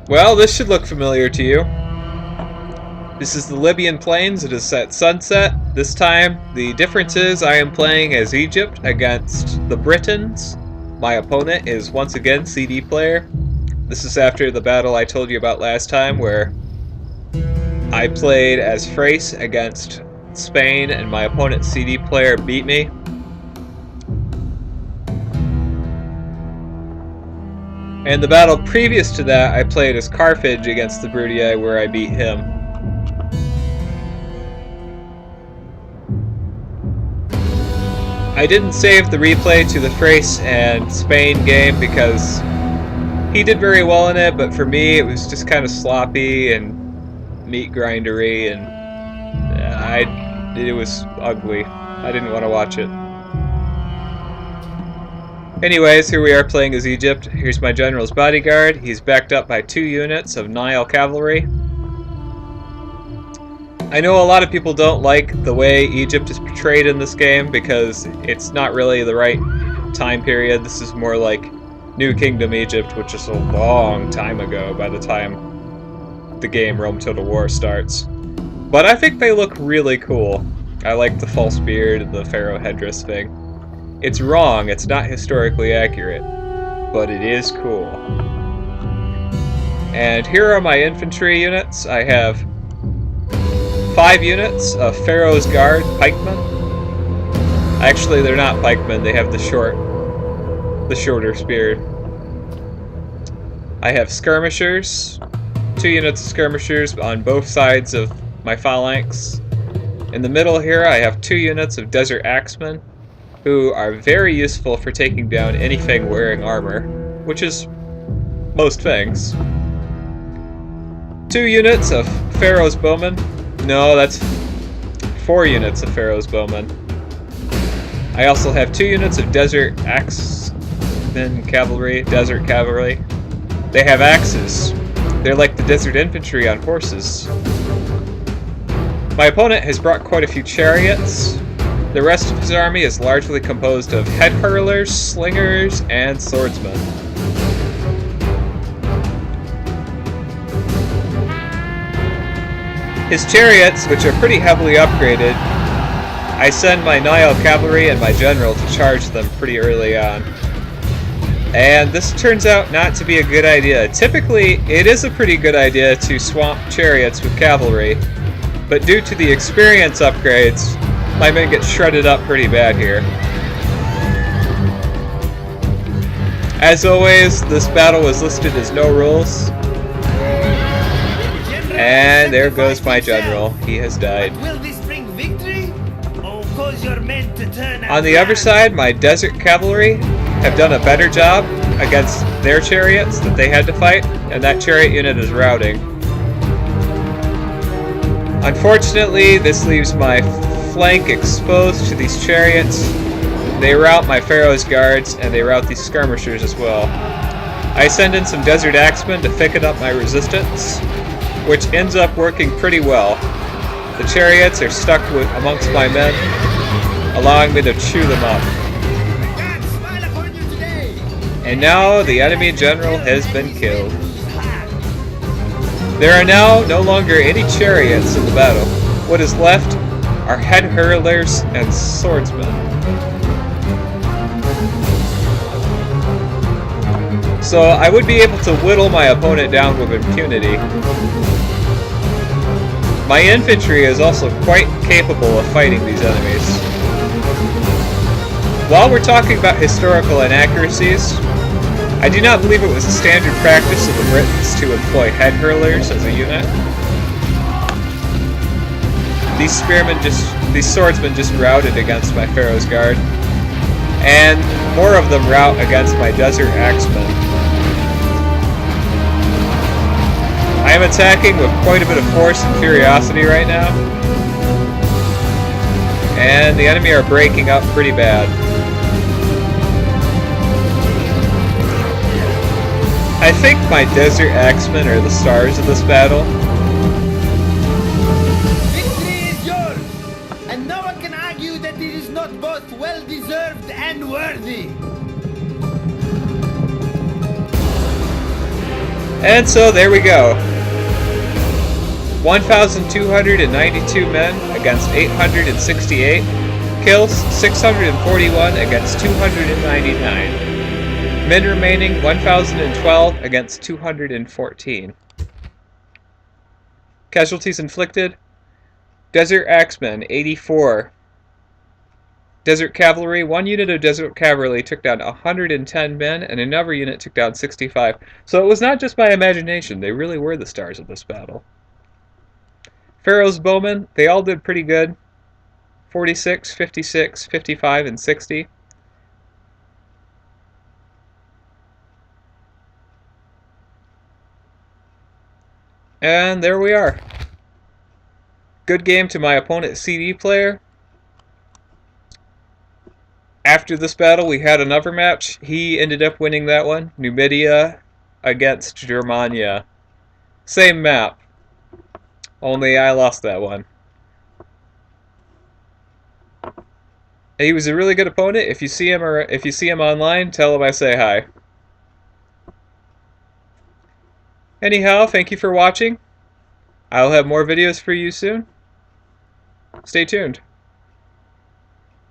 Well, this should look familiar to you. This is the Libyan Plains. It is at sunset. This time, the difference is I am playing as Egypt against the Britons. My opponent is once again CD player. This is after the battle I told you about last time where I played as Thrace against Spain and my opponent CD player beat me. And the battle previous to that, I played as Carthage against the Brutii, where I beat him. I didn't save the replay to the Thrace and Spain game because he did very well in it, but for me it was just kind of sloppy and meat grindery, and it was ugly. I didn't want to watch it. Anyways, here we are playing as Egypt. Here's my general's bodyguard. He's backed up by 2 units of Nile cavalry. I know a lot of people don't like the way Egypt is portrayed in this game because it's not really the right time period. This is more like New Kingdom Egypt, which is a long time ago by the time the game Rome Total War starts. But I think they look really cool. I like the false beard and the pharaoh headdress thing. It's wrong, it's not historically accurate, but it is cool. And here are my infantry units. I have 5 units of Pharaoh's Guard pikemen. Actually, they're not pikemen, they have the shorter spear. I have skirmishers, 2 units of skirmishers on both sides of my phalanx. In the middle here, I have 2 units of desert axemen, who are very useful for taking down anything wearing armor, which is most things. 2 units of Pharaoh's bowmen. No, that's 4 units of Pharaoh's bowmen. I also have 2 units of desert axemen cavalry, desert cavalry. They have axes. They're like the desert infantry on horses. My opponent has brought quite a few chariots. The rest of his army is largely composed of head hurlers, slingers, and swordsmen. His chariots, which are pretty heavily upgraded, I send my Nile cavalry and my general to charge them pretty early on. And this turns out not to be a good idea. Typically, it is a pretty good idea to swamp chariots with cavalry, but due to the experience upgrades, my men get shredded up pretty bad here. As always, this battle was listed as no rules. And there goes my general. He has died. On the other side, my desert cavalry have done a better job against their chariots that they had to fight, and that chariot unit is routing. Unfortunately, this leaves my flank exposed to these chariots. They rout my Pharaoh's guards, and they rout these skirmishers as well. I send in some desert axemen to thicken up my resistance, which ends up working pretty well. The chariots are stuck amongst my men, allowing me to chew them up. And now the enemy general has been killed. There are now no longer any chariots in the battle. What is left are head hurlers and swordsmen. So I would be able to whittle my opponent down with impunity. My infantry is also quite capable of fighting these enemies. While we're talking about historical inaccuracies, I do not believe it was a standard practice of the Britons to employ head hurlers as a unit. These swordsmen just routed against my Pharaoh's Guard, and more of them rout against my desert axemen. I am attacking with quite a bit of force and furiosity right now, and the enemy are breaking up pretty bad. I think my desert axemen are the stars of this battle. Victory is yours, and no one can argue that it is not both well-deserved and worthy. And so there we go. 1,292 men against 868. Kills 641 against 299. Men remaining 1,012 against 214. Casualties inflicted. Desert Axemen 84. Desert Cavalry, one unit of Desert Cavalry took down 110 men, and another unit took down 65. So it was not just my imagination, they really were the stars of this battle. Pharaoh's Bowmen, they all did pretty good. 46, 56, 55, and 60. And there we are. Good game to my opponent CD player. After this battle, we had another match. He ended up winning that one. Numidia against Germania. Same map. Only I lost that one. He was a really good opponent. If you see him online, tell him I say hi. Anyhow, thank you for watching. I'll have more videos for you soon. Stay tuned.